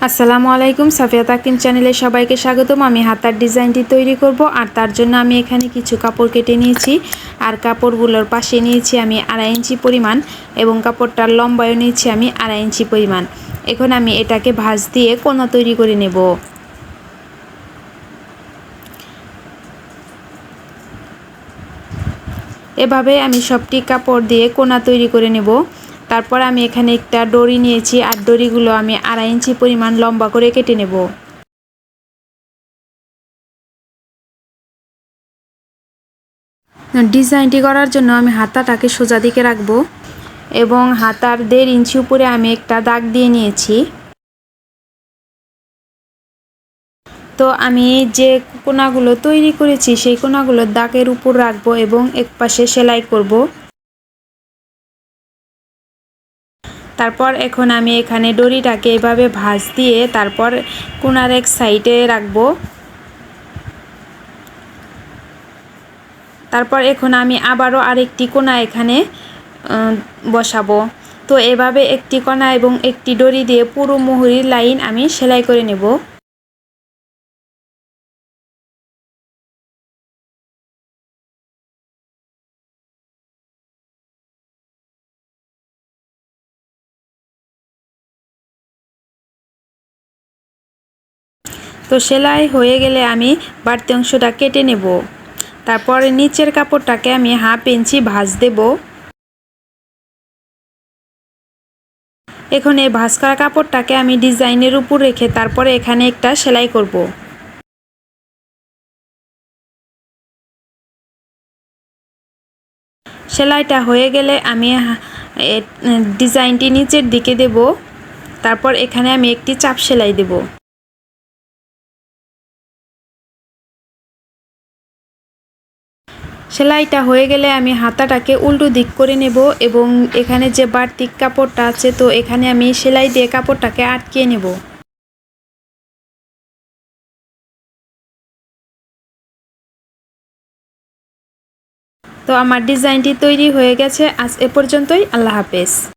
আসসালামু আলাইকুম, সাফিয়া তাকিম চ্যানেলে সবাইকে স্বাগতম। আমি হাতার ডিজাইনটি তৈরি করব, আর তার জন্য আমি এখানে কিছু কাপড় কেটে নিয়েছি। আর কাপড়গুলোর পাশে নিয়েছি আমি 2.5 ইঞ্চি পরিমাণ, এবং কাপড়টার লম্বায়ও নিয়েছি আমি 2.5 ইঞ্চি পরিমাণ। এখন আমি এটাকে ভাঁজ দিয়ে কোনা তৈরি করে নেব। এভাবে আমি সবটি কাপড় দিয়ে কোনা তৈরি করে নেব। তারপর আমি এখানে একটা দড়ি নিয়েছি, আর দড়িগুলো আমি 2.5 ইঞ্চি পরিমাণ লম্বা করে কেটে নেব। ডিজাইনটি করার জন্য আমি হাতাটাকে সোজা দিকে রাখবো, এবং হাতার 1.5 ইঞ্চি উপরে আমি একটা দাগ দিয়ে নিয়েছি। তো আমি যে কোনাগুলো তৈরি করেছি সেই কোনাগুলো দাগের উপর রাখবো এবং এক পাশে সেলাই করব। তারপর এখন আমি এখানে দড়িটাকে এভাবে ভাঁজ দিয়ে তারপর কোনার এক সাইডে রাখবো। তারপর এখন আমি আবারও আরেকটি কোনা এখানে বসাবো। তো এভাবে একটি কোনা এবং একটি দড়ি দিয়ে পুরো মুহুরির লাইন আমি সেলাই করে নেব। তো সেলাই হয়ে গেলে আমি বাড়তি অংশটা কেটে নেব। তারপর নিচের কাপড়টাকে আমি 1/2 ইঞ্চি ভাঁজ দেব। এখন এই ভাঁজ করা কাপড়টাকে আমি ডিজাইনের উপর রেখে তারপরে এখানে একটা সেলাই করব। সেলাইটা হয়ে গেলে আমি ডিজাইনটি নিচের দিকে দেব। তারপর এখানে আমি একটি চাপ সেলাই দেব। সেলাইটা হয়ে গেলে আমি হাতাটাকে উল্টো দিক করে নেব, এবং এখানে যে বাড়তি কাপড়টা আছে তো এখানে আমি সেলাই দিয়ে কাপড়টাকে আটকিয়ে নেব। তো আমার ডিজাইনটি তৈরি হয়ে গেছে। আজ এ পর্যন্তই। আল্লাহ হাফেজ।